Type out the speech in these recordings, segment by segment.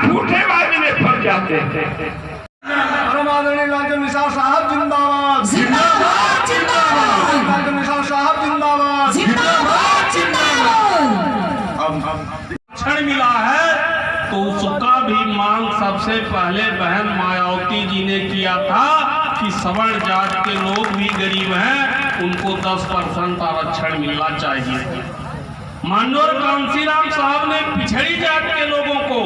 झूठेबाजी में फंस जाते हैं। आदरणीय राजन निसार साहब जिंदाबाद, जिंदाबाद जिंदाबाद, राजन निसार साहब जिंदाबाद, जिंदाबाद जिंदाबाद। आरक्षण मिला है तो उसका भी मांग सबसे पहले बहन मायावती जी ने किया था कि सवर्ण जात के लोग भी गरीब हैं, उनको 10% आरक्षण मिलना चाहिए। माननीय कांसीराम साहब ने पिछड़ी जात के लोगों को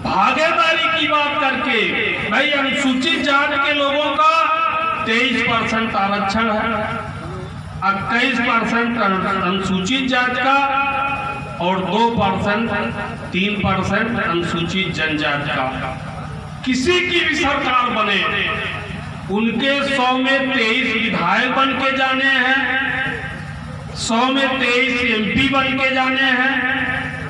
भागीदारी की बात करके, भाई अनुसूचित जात के लोगों का 23% आरक्षण है, 21% अनुसूचित जात का और 2% 3% अनुसूचित जनजाति का। किसी की भी सरकार बने उनके 100 में 23 विधायक बन के जाने हैं, 100 में 23 MP बन के जाने हैं,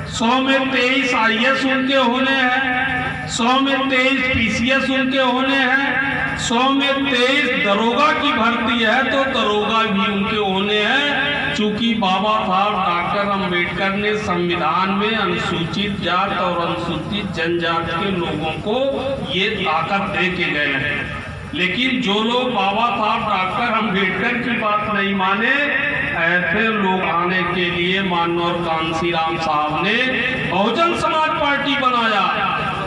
100 में 23 IAS उनके होने हैं, 100 में 23 PCS उनके होने हैं, 100 में 23 दरोगा की भर्ती है तो दरोगा भी उनके होने हैं। चूंकि बाबा साहब डॉक्टर अंबेडकर ने संविधान में अनुसूचित जात और अनुसूचित जनजाति के लोगों को ये ताकत दे के गए हैं, लेकिन जो लोग बाबा साहब डॉक्टर अंबेडकर की बात नहीं माने, ऐसे लोग आने के लिए माननीय कांसीराम साहब ने बहुजन समाज पार्टी बनाया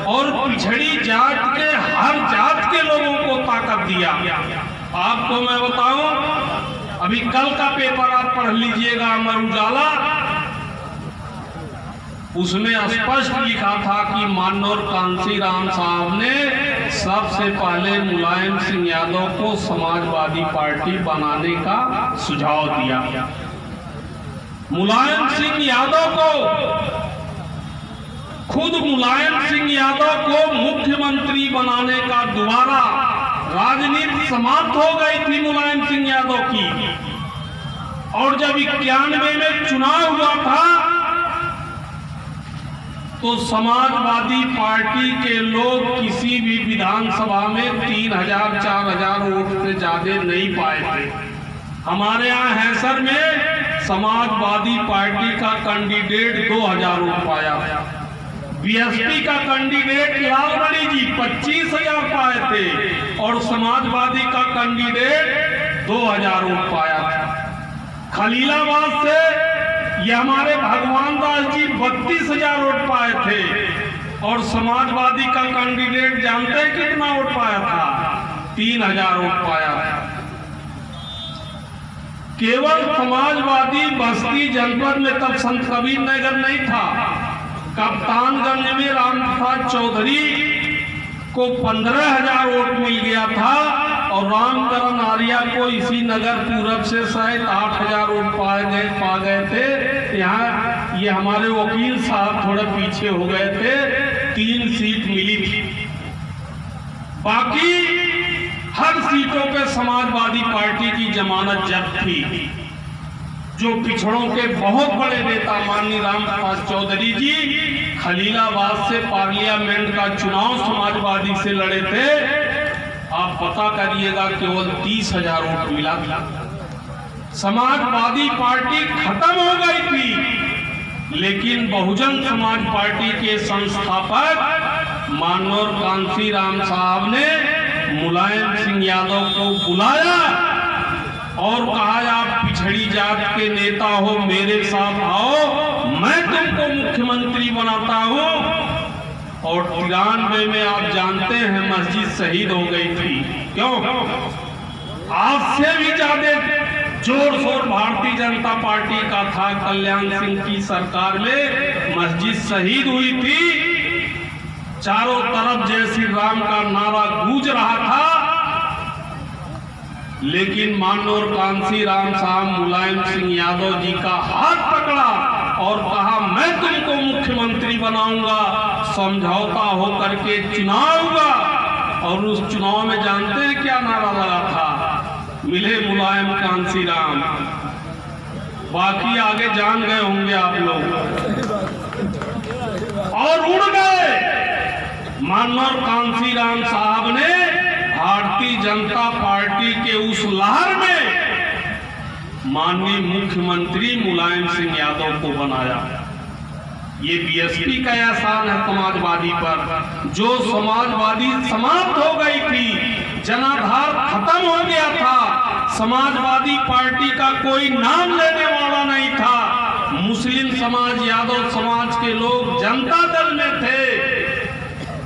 और पिछड़ी जात के हर जात के लोगों को ताकत दिया। आपको मैं बताऊं, अभी कल का पेपर आप पढ़ लीजिएगा अमर उजाला, उसमें स्पष्ट लिखा था कि माननीय कांसीराम साहब ने सबसे पहले मुलायम सिंह यादव को समाजवादी पार्टी बनाने का सुझाव दिया। मुलायम सिंह यादव को, खुद मुलायम सिंह यादव को मुख्यमंत्री बनाने का दोबारा राजनीति समाप्त हो गई थी मुलायम सिंह यादव की, और जब 91 में चुनाव हुआ था तो समाजवादी पार्टी के लोग किसी भी विधानसभा में 3000-4000 वोट से ज्यादा नहीं पाए थे। हमारे यहाँ हैसर में समाजवादी पार्टी का कैंडिडेट 2000 वोट पाया, BSP का कैंडिडेट लालमणि जी 25,000 पाए थे और समाजवादी का कैंडिडेट 2000 वोट पाया था। खलीलाबाद से ये हमारे भगवान दास जी 32,000 वोट पाए थे और समाजवादी का कैंडिडेट जानते हैं कितना वोट पाया था? 3000 वोट पाया था। केवल समाजवादी बस्ती जनपद में तब संत कबीर नगर नहीं था, कप्तानगंज में रामप्रसाद चौधरी को 15,000 वोट मिल गया था और रामकरण आर्या को इसी नगर पूरब से शायद 8,000 वोट पा गए थे। यहाँ ये हमारे वकील साहब थोड़े पीछे हो गए थे, 3 सीट मिली थी। बाकी हर सीटों पे समाजवादी पार्टी की जमानत जब्त थी। जो पिछड़ों के बहुत बड़े नेता माननीय रामप्रसाद चौधरी जी खलीलाबाद से पार्लियामेंट का चुनाव समाजवादी से लड़े थे। आप पता करिएगा केवल 30,000 वोट मिला था। समाजवादी पार्टी खत्म हो गई थी, लेकिन बहुजन समाज पार्टी के संस्थापक माननीय कांसीराम साहब ने मुलायम सिंह यादव को बुलाया और कहा आप पिछड़ी जात के नेता हो, मेरे साथ आओ, मैं तुमको मुख्यमंत्री बनाता हूं। और 93 में आप जानते हैं मस्जिद शहीद हो गई थी। क्यों? आज से भी ज्यादा जोर शोर भारतीय जनता पार्टी का था। कल्याण सिंह की सरकार में मस्जिद शहीद हुई थी, चारों तरफ जय श्री राम का नारा गूंज रहा था, लेकिन माननीय कांसीराम साहब मुलायम सिंह यादव जी का हाथ पकड़ा और कहा मैं तुमको मुख्यमंत्री बनाऊंगा। समझौता होकर के चुनाव हुआ और उस चुनाव में जानते हैं क्या नारा लगा था? मिले मुलायम कांसीराम। बाकी आगे जान गए होंगे आप लोग। और उड़ गए। माननीय कांसीराम साहब ने भारतीय जनता पार्टी के उस लहर में माननीय मुख्यमंत्री मुलायम सिंह यादव को बनाया। ये बीएसपी का एहसान है समाजवादी पर। जो समाजवादी समाप्त हो गई थी, जनाधार खत्म हो गया था, समाजवादी पार्टी का कोई नाम लेने वाला नहीं था। मुस्लिम समाज, यादव समाज के लोग जनता दल में थे।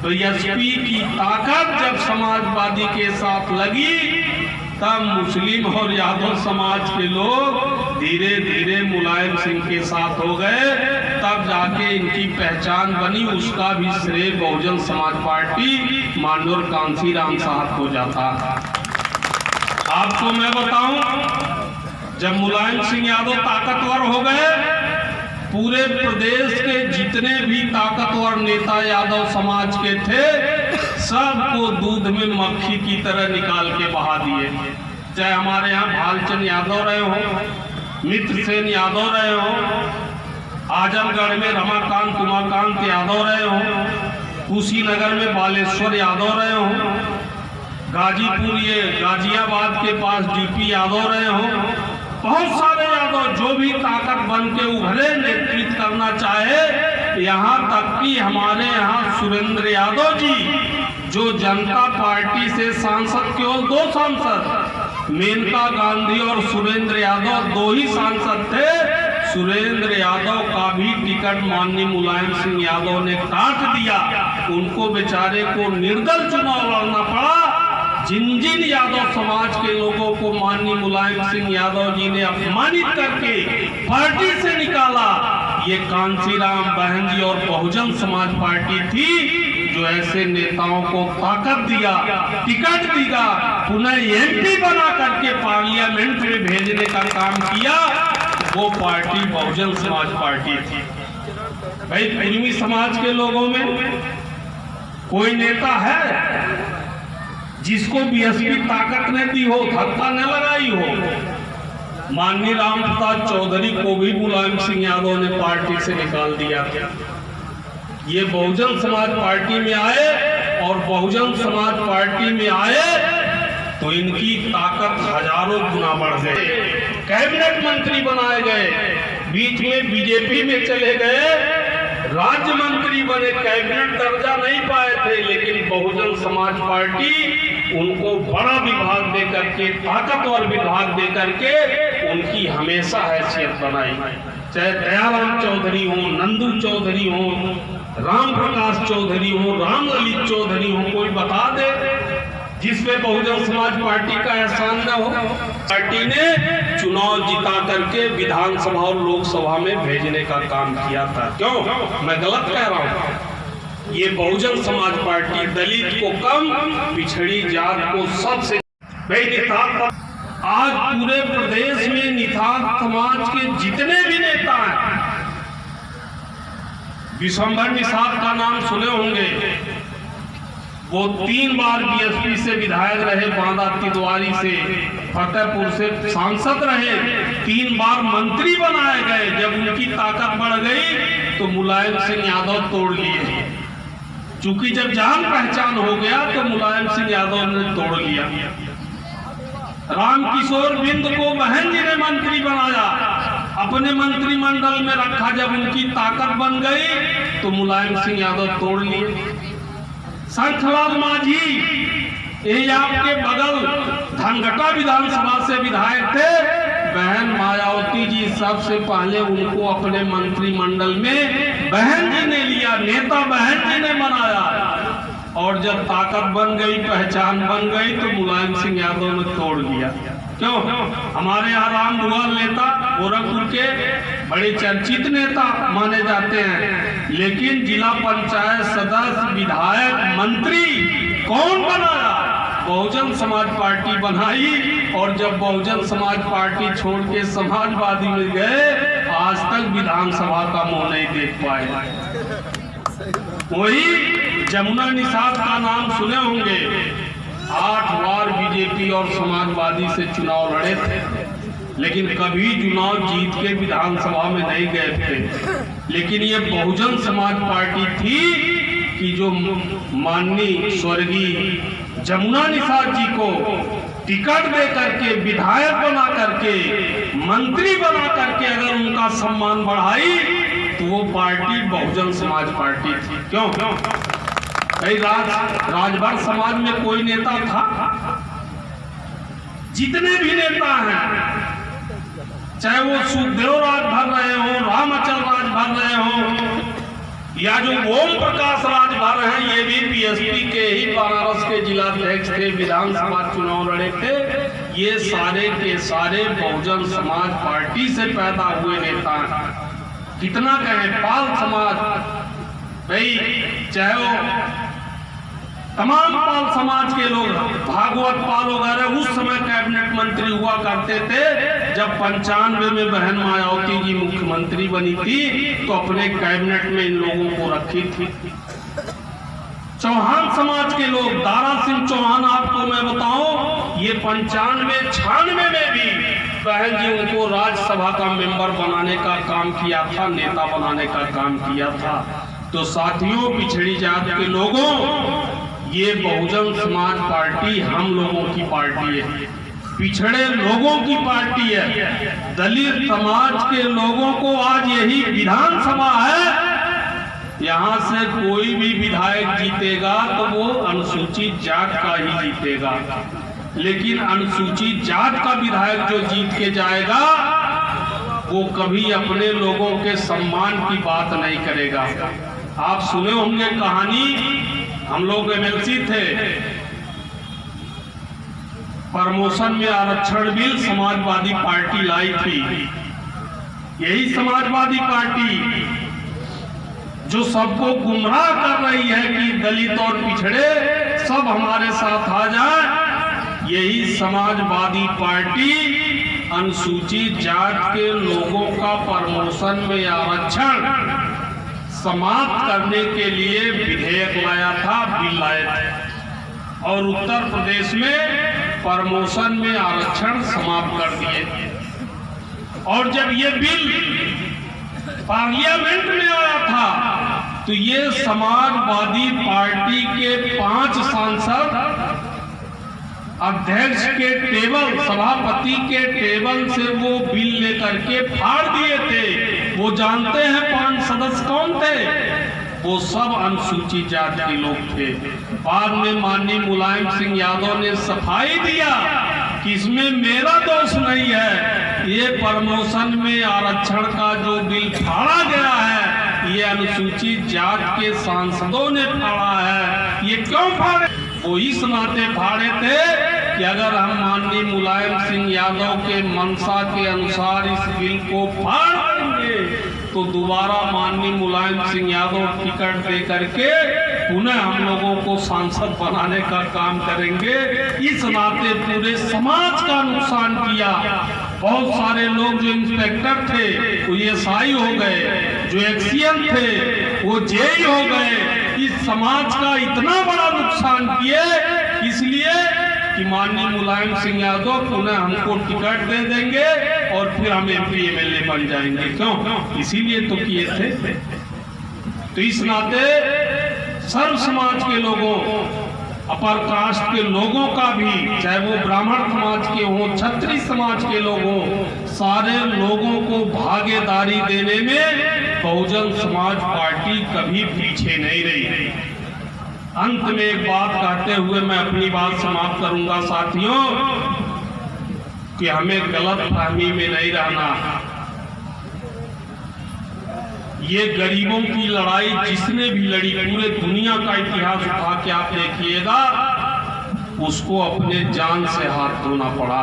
तो एसपी की ताकत जब समाजवादी के साथ लगी, तब मुस्लिम और यादव समाज के लोग धीरे धीरे मुलायम सिंह के साथ हो गए। तब जाके इनकी पहचान बनी। उसका भी श्रेय बहुजन समाज पार्टी माननीय कांसीराम साहब को जाता है। आपको मैं बताऊं, जब मुलायम सिंह यादव ताकतवर हो गए, पूरे प्रदेश के जितने भी ताकतवर नेता यादव समाज के थे, सबको दूध में मक्खी की तरह निकाल के बहा दिए। चाहे हमारे यहाँ भालचंद यादव रहे हो, मित्र सेन यादव रहे हो, आजमगढ़ में रमाकांत उमाकांत यादव रहे हो, कुशीनगर में बालेश्वर यादव रहे हो, गाजीपुर ये गाजियाबाद के पास डीपी यादव रहे हो। बहुत सारे यादव जो भी ताकत बन के उभरे, नेतृत्व करना चाहे। यहाँ तक कि हमारे यहाँ सुरेंद्र यादव जी, जो जनता पार्टी से सांसद, केवल 2 सांसद, मेनका गांधी और सुरेंद्र यादव 2 ही सांसद थे। सुरेंद्र यादव का भी टिकट माननीय मुलायम सिंह यादव ने काट दिया। उनको बेचारे को निर्दल चुनाव लड़ना पड़ा। जिन जिन यादव समाज के लोगों को माननीय मुलायम सिंह यादव जी ने अपमानित करके पार्टी से निकाला, ये कांसीराम बहन जी और बहुजन समाज पार्टी थी, जो ऐसे नेताओं को ताकत दिया, टिकट दिया, पुनः एमपी बना करके पार्लियामेंट में भेजने का काम किया। वो पार्टी बहुजन समाज पार्टी थी। भाई, कुर्मी समाज के लोगों में कोई नेता है जिसको बीएसपी ताकत ने दी हो, धक्का न लगाई हो? माननीय राम प्रसाद चौधरी को भी मुलायम सिंह यादव ने पार्टी से निकाल दिया था। ये बहुजन समाज पार्टी में आए, और बहुजन समाज पार्टी में आए तो इनकी ताकत हजारों गुना बढ़ गई। कैबिनेट मंत्री बनाए गए, बीच में बीजेपी में चले गए, राज्य मंत्री बने, कैबिनेट दर्जा नहीं पाए थे, लेकिन बहुजन समाज पार्टी उनको बड़ा विभाग दे करके, ताकतवर विभाग दे करके उनकी हमेशा हैसियत बनाई। चाहे दयाराम चौधरी हो, नंदू चौधरी हो, राम प्रकाश चौधरी हो, राम ललित चौधरी हो, कोई बता दे जिसमें बहुजन समाज पार्टी का एहसान न हो। पार्टी ने चुनाव जिता करके विधानसभा और लोकसभा में भेजने का काम किया था। क्यों? मैं गलत कह रहा हूँ? ये बहुजन समाज पार्टी दलित को कम, पिछड़ी जात को सबसे। आज पूरे प्रदेश में निषाद समाज के जितने भी नेता हैं, विश्वंभर निषाद का नाम सुने होंगे। वो 3 बार बीएसपी से विधायक रहे, बांदा तिदवारी से, फतेहपुर से सांसद रहे, 3 बार मंत्री बनाए गए। जब उनकी ताकत बढ़ गई तो मुलायम सिंह यादव तोड़ लिए। चूंकि जब जान पहचान हो गया तो मुलायम सिंह यादव ने तोड़ लिया। रामकिशोर बिंद को बहन जी ने मंत्री बनाया, अपने मंत्रिमंडल में रखा। जब उनकी ताकत बन गई तो मुलायम सिंह यादव तोड़ लिए। शंखलाल माझी, यही आपके बगल धनघटा विधानसभा से विधायक थे, बहन मायावती जी सबसे पहले उनको अपने मंत्रिमंडल में बहन जी ने लिया, नेता बहन जी ने बनाया। और जब ताकत बन गई, पहचान बन गई तो मुलायम सिंह यादव ने तोड़ दिया। क्यों? हमारे यहाँ राम भुआल नेता, गोरखपुर के बड़े चर्चित नेता माने जाते हैं, लेकिन जिला पंचायत सदस्य, विधायक, मंत्री कौन बनाया? बहुजन समाज पार्टी बनाई। और जब बहुजन समाज पार्टी छोड़ के समाजवादी में गए, आज तक विधानसभा का मुंह नहीं देख पाए। वही जमुना निषाद का नाम सुने होंगे, 8 बार बीजेपी और समाजवादी से चुनाव लड़े थे, लेकिन कभी चुनाव जीत के विधानसभा में नहीं गए थे। लेकिन ये बहुजन समाज पार्टी थी कि जो माननीय स्वर्गीय जमुना निषाद जी को टिकट दे करके, विधायक बना करके, मंत्री बना करके अगर उनका सम्मान बढ़ाई तो वो पार्टी बहुजन समाज पार्टी थी। क्यों भाई? राजभर समाज में कोई नेता था? जितने भी नेता हैं, चाहे वो सुखदेव राज भर रहे हो, रामचल राज भर रहे हो, या जो ओम प्रकाश राज भर रहे हैं, ये भी बीएसपी के ही बनारस के जिलाध्यक्ष थे, विधानसभा चुनाव लड़े थे, ये सारे के सारे बहुजन समाज पार्टी से पैदा हुए नेता हैं। कितना कहें, पाल समाज भाई, चाहे वो तमाम पाल समाज के लोग, भागवत पाल वगैरह उस समय कैबिनेट मंत्री हुआ करते थे। जब 95 में बहन मायावती जी मुख्यमंत्री बनी थी तो अपने कैबिनेट में इन लोगों को रखी थी। चौहान समाज के लोग, दारा सिंह चौहान, आपको मैं बताऊं, ये 95-96 में भी बहन जी उनको राज्यसभा का मेंबर बनाने का काम किया था, नेता बनाने का काम किया था। तो साथियों, पिछड़ी जात के लोगों, ये बहुजन समाज पार्टी हम लोगों की पार्टी है, पिछड़े लोगों की पार्टी है। दलित समाज के लोगों को आज यही विधानसभा है, यहाँ से कोई भी विधायक जीतेगा तो वो अनुसूचित जात का ही जीतेगा, लेकिन अनुसूचित जात का विधायक जो जीत के जाएगा वो कभी अपने लोगों के सम्मान की बात नहीं करेगा। आप सुने होंगे कहानी, हम लोग एमएलसी थे, प्रमोशन में आरक्षण बिल समाजवादी पार्टी लाई थी। यही समाजवादी पार्टी जो सबको गुमराह कर रही है कि दलित और पिछड़े सब हमारे साथ आ जाए, यही समाजवादी पार्टी अनुसूचित जात के लोगों का प्रमोशन में आरक्षण समाप्त करने के लिए विधेयक लाया था, बिल लाया था, और उत्तर प्रदेश में प्रमोशन में आरक्षण समाप्त कर दिए। और जब ये बिल पार्लियामेंट में आया था तो ये समाजवादी पार्टी के 5 सांसद अध्यक्ष के टेबल, सभापति के टेबल से वो बिल लेकर के फाड़ दिए थे। वो जानते हैं 5 सदस्य कौन थे? वो सब अनुसूचित जाति के लोग थे। बाद में माननीय मुलायम सिंह यादव ने सफाई दिया कि इसमें मेरा दोष नहीं है, ये प्रमोशन में आरक्षण का जो बिल फाड़ा गया है ये अनुसूचित जाति के सांसदों ने फाड़ा है। ये क्यों फाड़े? वो इस नाते फाड़े थे कि अगर हम माननीय मुलायम सिंह यादव के मंशा के अनुसार इस बिल को फाड़ देंगे तो दोबारा माननीय मुलायम सिंह यादव टिकट दे करके पुनः हम लोगों को सांसद बनाने का काम करेंगे। इस नाते पूरे समाज का नुकसान किया। बहुत सारे लोग जो इंस्पेक्टर थे वो एसआई हो गए, जो एक्सीएन थे वो जेई हो गए। इस समाज का इतना बड़ा नुकसान किए, इसलिए कि माननीय मुलायम सिंह यादव पुनः हमको टिकट दे देंगे और फिर हम एमपी एमएलए बन जाएंगे। क्यों? इसीलिए तो किए थे। तो इस नाते सर्व समाज के लोगों, अपर कास्ट के लोगों का भी, चाहे वो ब्राह्मण समाज के हों, क्षत्रिय समाज के लोग हों, सारे लोगों को भागीदारी देने में बहुजन समाज पार्टी कभी पीछे नहीं रही। अंत में एक बात कहते हुए मैं अपनी बात समाप्त करूंगा साथियों, कि हमें गलत फहमी में नहीं रहना। ये गरीबों की लड़ाई जिसने भी लड़ी, पूरे दुनिया का इतिहास उठा के आप देखिएगा, उसको अपने जान से हाथ धोना पड़ा।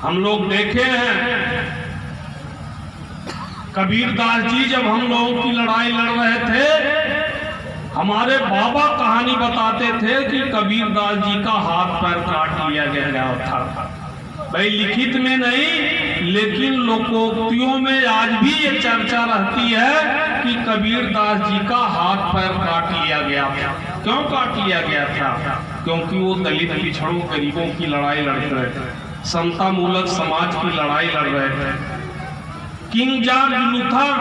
हम लोग देखे हैं कबीरदास जी जब हम लोगों की लड़ाई लड़ रहे थे, हमारे बाबा कहानी बताते थे कि कबीरदास जी का हाथ पैर काट लिया गया था। भाई लिखित में नहीं, लेकिन लोकोक्तियों में आज भी ये चर्चा रहती है कि कबीरदास जी का हाथ पैर काट लिया गया था। क्यों काट लिया गया था? क्योंकि वो दलित पिछड़ों गरीबों की लड़ाई लड़ रहे थे, समता मूलक समाज की लड़ाई लड़ रहे थे। किंग जॉर्ज लूथर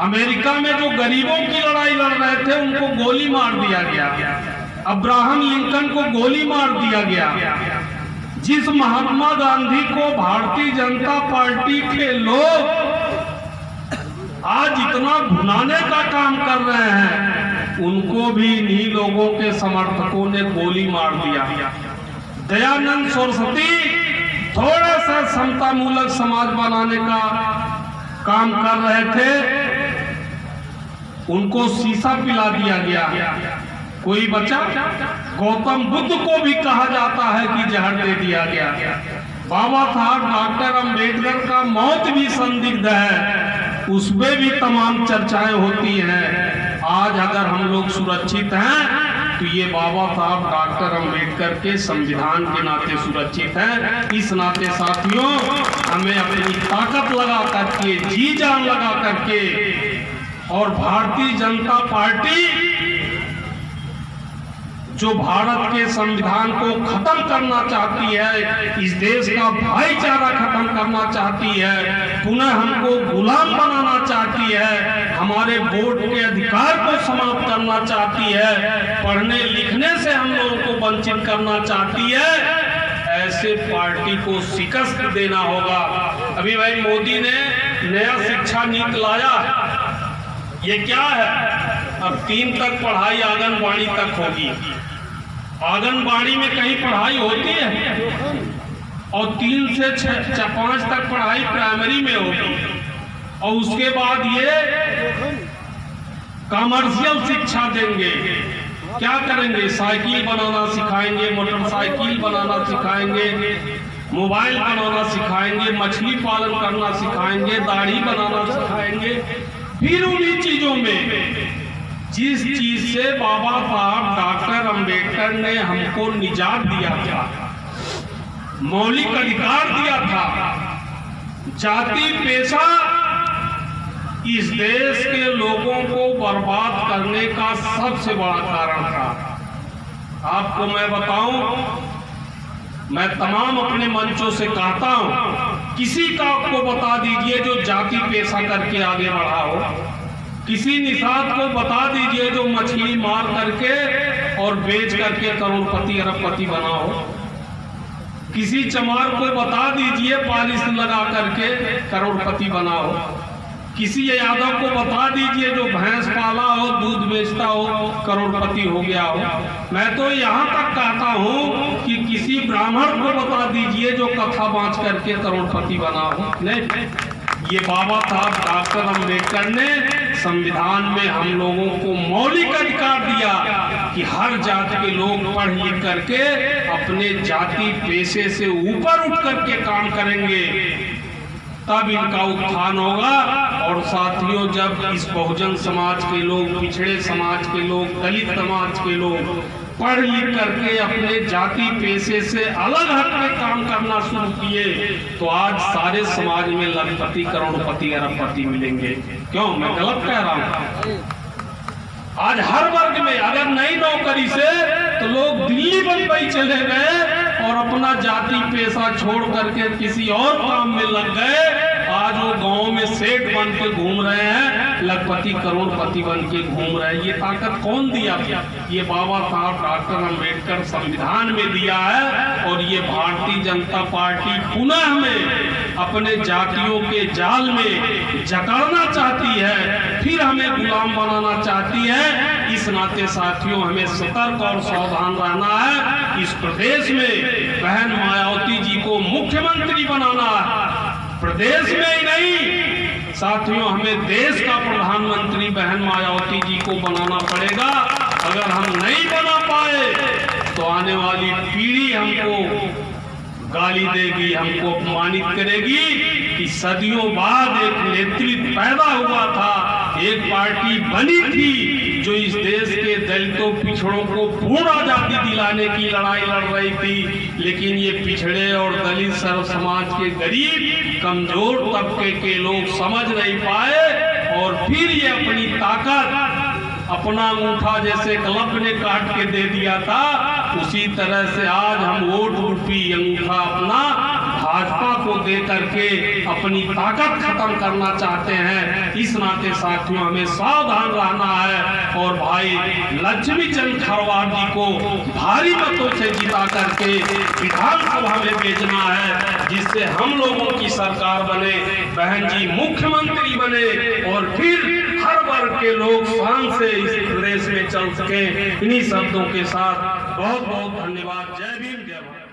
अमेरिका में जो गरीबों की लड़ाई लड़ रहे थे उनको गोली मार दिया गया। अब्राहम लिंकन को गोली मार दिया गया। जिस महात्मा गांधी को भारतीय जनता पार्टी के लोग आज इतना भुनाने का काम कर रहे हैं, उनको भी इन्हीं लोगों के समर्थकों ने गोली मार दिया। दयानंद सरस्वती थोड़ा सा समता मूलक समाज बनाने का काम कर रहे थे, उनको शीशा पिला दिया गया। कोई बचा? गौतम बुद्ध को भी कहा जाता है कि जहर दे दिया गया। बाबा साहब डॉक्टर अंबेडकर का मौत भी संदिग्ध है, उसमें भी तमाम चर्चाएं होती हैं। आज अगर हम लोग सुरक्षित हैं तो ये बाबा साहब डॉक्टर अंबेडकर के संविधान के नाते सुरक्षित हैं। इस नाते साथियों, हमें अपनी ताकत लगा करके, जी जान लगा करके, और भारतीय जनता पार्टी जो भारत के संविधान को खत्म करना चाहती है, इस देश का भाईचारा खत्म करना चाहती है, पुनः हमको गुलाम बनाना चाहती है, हमारे वोट के अधिकार को समाप्त करना चाहती है, पढ़ने लिखने से हम लोगों को वंचित करना चाहती है, ऐसे पार्टी को शिकस्त देना होगा। अभी भाई मोदी ने नया शिक्षा नीति लाया, ये क्या है? अब 3 तक पढ़ाई आंगनबाड़ी तक होगी। आंगनबाड़ी में कहीं पढ़ाई होती है? और 3 से 5 तक पढ़ाई प्राइमरी में होगी, और उसके बाद ये कमर्शियल शिक्षा देंगे। क्या करेंगे? साइकिल बनाना सिखाएंगे, मोटरसाइकिल बनाना सिखाएंगे, मोबाइल बनाना सिखाएंगे, मछली पालन करना सिखाएंगे, दाढ़ी बनाना सिखाएंगे। फिर उन्हीं चीजों में जिस चीज से बाबा साहब डॉक्टर अंबेडकर ने हमको निजात दिया था, मौलिक अधिकार दिया था, जाति पेशा इस देश के लोगों को बर्बाद करने का सबसे बड़ा कारण था। आपको मैं बताऊं, मैं तमाम अपने मंचों से कहता हूं, किसी का आपको बता दीजिए जो जाति पेशा करके आगे बढ़ा हो, किसी निषाद को बता दीजिए जो मछली मार करके और बेच करके करोड़पति अरबपति बना हो, किसी चमार को बता दीजिए पॉलिश लगा करके करोड़पति बना हो, किसी यादव को बता दीजिए जो भैंस पाला हो, दूध बेचता हो, करोड़पति हो गया हो। मैं तो यहाँ तक कहता हूँ कि किसी ब्राह्मण को बता दीजिए जो कथा बाँच करके करोड़पति बना हो। नहीं, ये बाबा साहब डॉक्टर अंबेडकर ने संविधान में हम लोगों को मौलिक अधिकार दिया कि हर जाति के लोग पढ़ लिख करके अपने जाति पेशे से ऊपर उठ करके काम करेंगे, तब इनका उत्थान होगा। और साथियों, जब इस बहुजन समाज के लोग, पिछड़े समाज के लोग, दलित समाज के लोग पढ़ लिख करके अपने जाति पेशे से अलग हटके काम करना शुरू किए, तो आज सारे समाज में लखपति, करोड़पति, अरबपति मिलेंगे। क्यों? मैं गलत कह रहा हूं? आज हर वर्ग में अगर नई नौकरी से तो लोग दिल्ली बंबई चले गए और अपना जाति पेशा छोड़ करके किसी और काम में लग गए। आज वो गांव में सेठ बन के घूम रहे हैं, लखपति करोड़पति बन के घूम रहे हैं। ये ताकत कौन दिया? ये बाबा साहब डॉक्टर अंबेडकर संविधान में दिया है। और ये भारतीय जनता पार्टी पुनः हमें अपने जातियों के जाल में जकड़ना चाहती है, फिर हमें गुलाम बनाना चाहती है। इस नाते साथियों, हमें सतर्क और सावधान रहना है। इस प्रदेश में बहन मायावती जी को मुख्यमंत्री बनाना है, प्रदेश में ही नहीं साथियों, हमें देश का प्रधानमंत्री बहन मायावती जी को बनाना पड़ेगा। अगर हम नहीं बना पाए तो आने वाली पीढ़ी हमको गाली देगी, हमको अपमानित करेगी कि सदियों बाद एक नेतृत्व पैदा हुआ था, एक पार्टी बनी थी जो इस देश के दलितों पिछड़ों को पूर्ण आजादी दिलाने की लड़ाई लड़ रही थी। लेकिन ये पिछड़े और दलित सर्व समाज के गरीब कमजोर तबके के लोग समझ नहीं पाए और फिर ये अपनी ताकत अपना अंगूठा जैसे क्लब ने काट के दे दिया था, उसी तरह से आज हम वोट रूपी अंगूठा अपना भाजपा को दे करके अपनी ताकत खत्म करना चाहते हैं। इस नाते साथियों हमें सावधान रहना है और भाई लक्ष्मी चंद खरवार जी को भारी मतों से जिता करके विधानसभा में भेजना है, जिससे हम लोगों की सरकार बने, बहन जी मुख्यमंत्री बने और फिर हर वर्ग के लोग शान से इस प्रदेश में चल सके। इन्हीं शब्दों के साथ बहुत बहुत धन्यवाद। जय भीम, जय भारत।